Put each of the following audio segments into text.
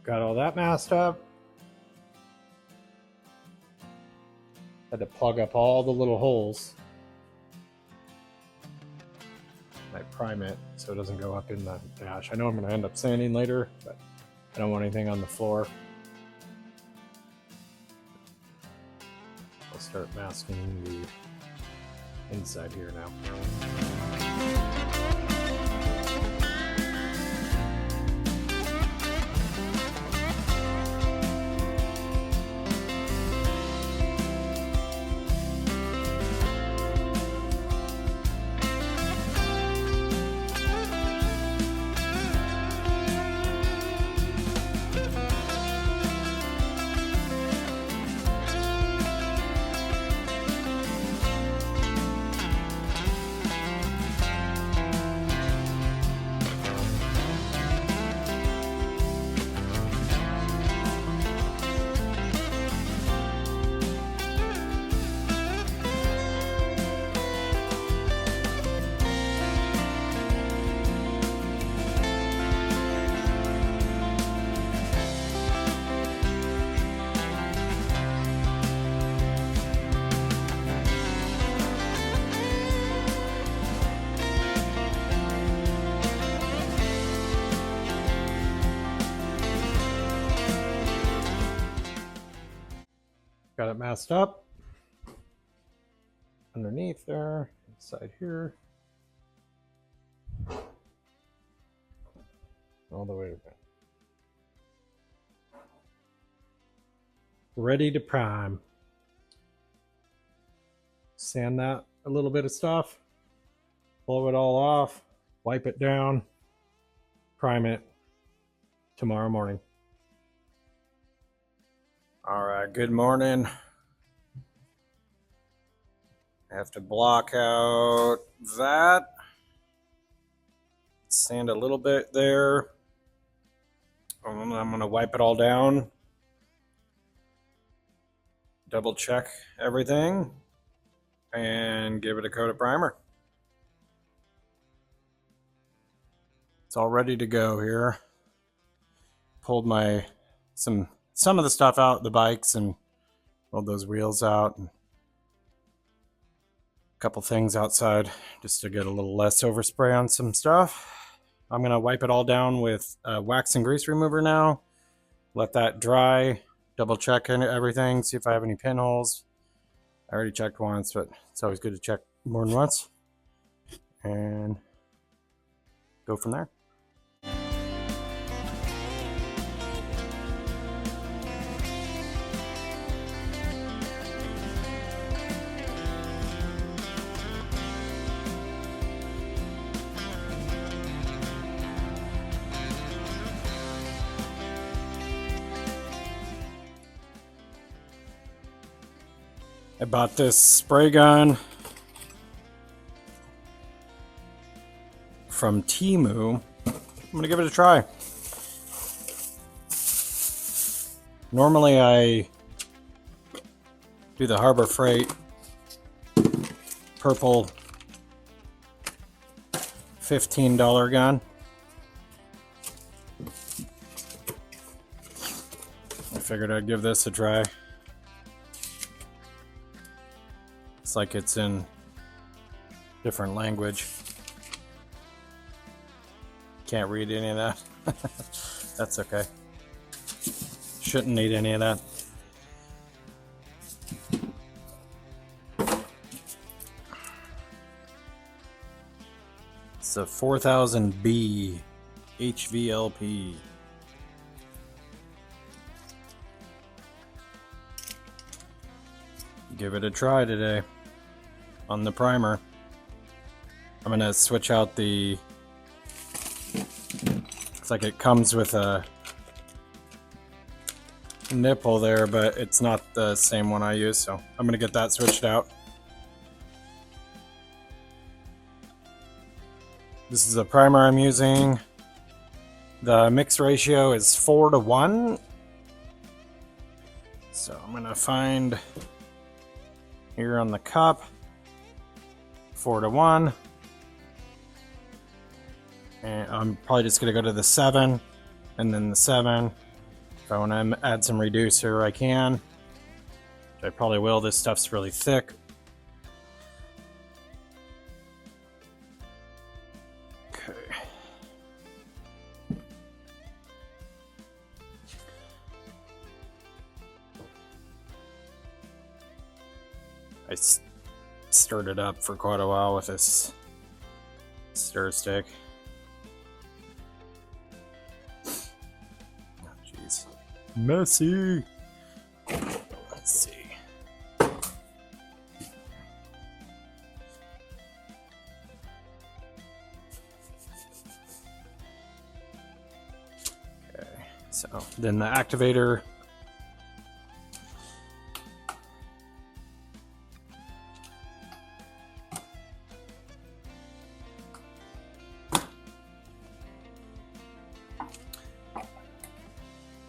got all that masked up. Had to plug up all the little holes. I prime it so it doesn't go up in the dash. I know I'm going to end up sanding later, but I don't want anything on the floor. I'll start masking the inside here now. Got it masked up underneath there, inside here, all the way around. Ready to prime. Sand that a little bit of stuff, blow it all off, wipe it down, prime it tomorrow morning. All right, good morning. I have to block out that. Sand a little bit there. And I'm going to wipe it all down. Double check everything and give it a coat of primer. It's all ready to go here. Pulled some of the stuff out, the bikes, and rolled those wheels out, and a couple things outside just to get a little less overspray on some stuff. I'm going to wipe it all down with wax and grease remover now. Let that dry, double check everything, see if I have any pinholes. I already checked once, but it's always good to check more than once. And go from there. I bought this spray gun from Temu. I'm gonna give it a try. Normally I do the Harbor Freight purple $15 gun. I figured I'd give this a try. It's like it's in different language. Can't read any of that. That's okay. Shouldn't need any of that. It's a 4000B HVLP. Give it a try today on the primer. I'm gonna switch out the, it's like it comes with a nipple there, but it's not the same one I use, so I'm gonna get that switched out. This is a primer I'm using. The mix ratio is 4:1. So I'm gonna find here on the cup 4:1. And I'm probably just gonna go to the 7 and then the 7 If I want to add some reducer, I can. Which I probably will. This stuff's really thick. Okay. I stirred it up for quite a while with this stir stick. Oh, jeez. Messy. Let's see. Okay, so then the activator.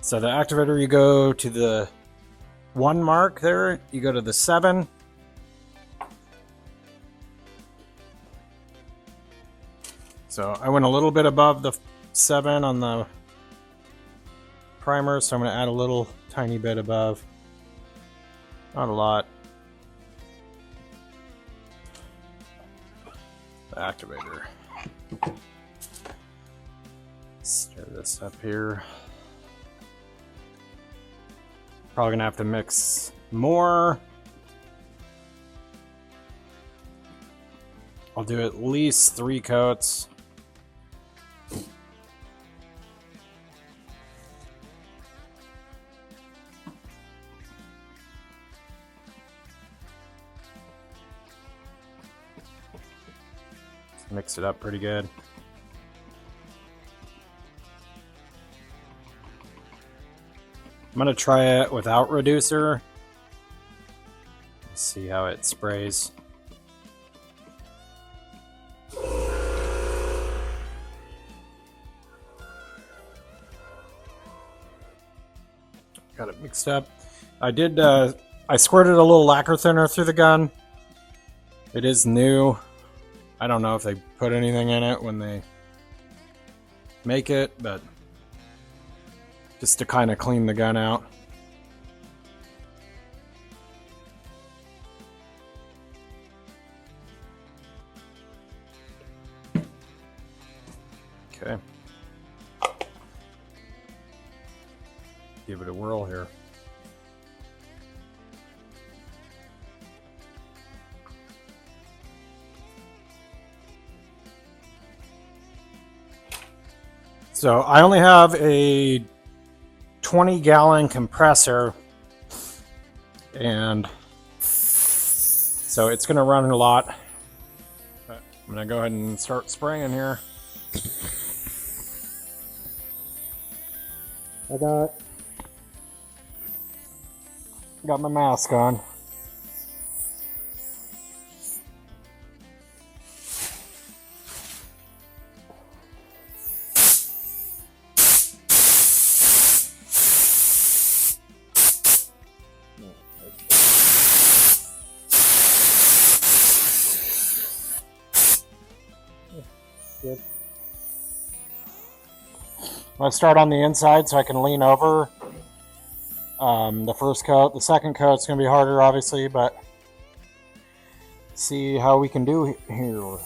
So the activator, you go to the 1 mark there, you go to the 7. So I went a little bit above the 7 on the primer, so I'm going to add a little tiny bit above. Not a lot. The activator. Stir this up here. Probably gonna have to mix more. I'll do at least 3 coats. Mix it up pretty good. I'm gonna try it without reducer. Let's see how it sprays. Got it mixed up. I squirted a little lacquer thinner through the gun. It is new. I don't know if they put anything in it when they make it, but just to kind of clean the gun out. Okay. Give it a whirl here. So I only have a 20-gallon compressor, and so it's going to run a lot. But I'm going to go ahead and start spraying here. I got my mask on. Good. I'll start on the inside so I can lean over. The first coat, the second coat's going to be harder, obviously, but see how we can do here.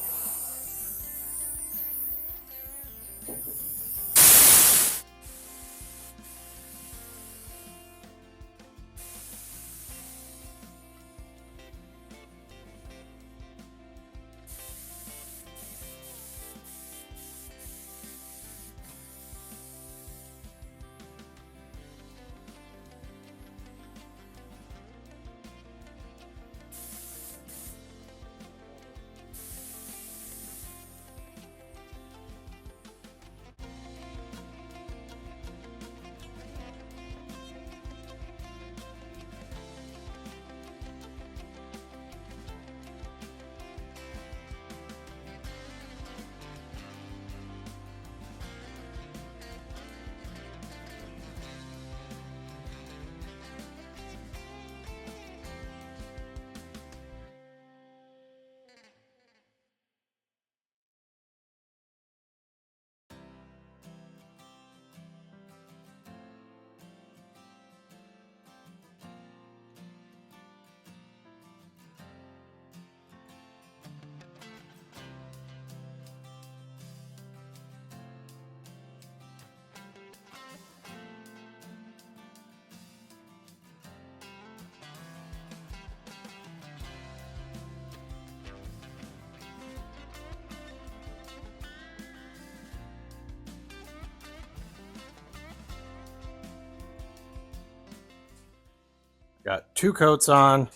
Got 2 coats on.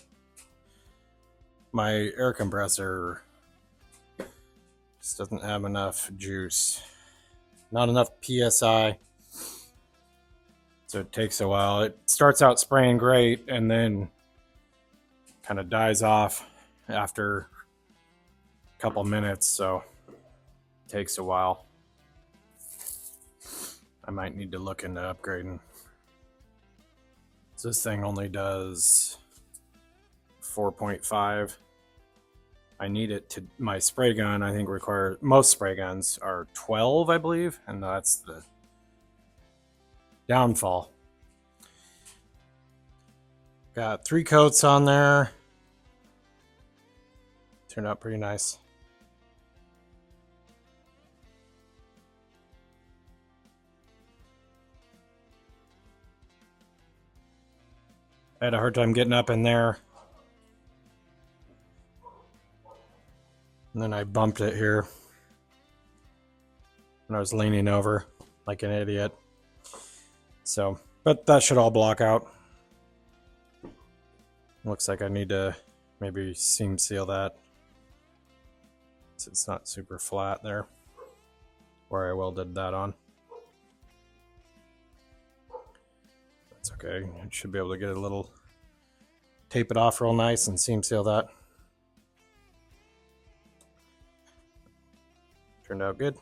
My air compressor just doesn't have enough juice. Not enough PSI. So it takes a while. It starts out spraying great and then kind of dies off after a couple minutes, so it takes a while. I might need to look into upgrading. So this thing only does 4.5. I need it to, my spray gun I think requires, most spray guns are 12 I believe, and that's the downfall. Got 3 coats on there. Turned out pretty nice. I had a hard time getting up in there. And then I bumped it here when I was leaning over like an idiot. So, but that should all block out. Looks like I need to maybe seam seal that. So it's not super flat there where I welded that on. That's okay. I should be able to get a little, tape it off real nice and seam seal that. Turned out good.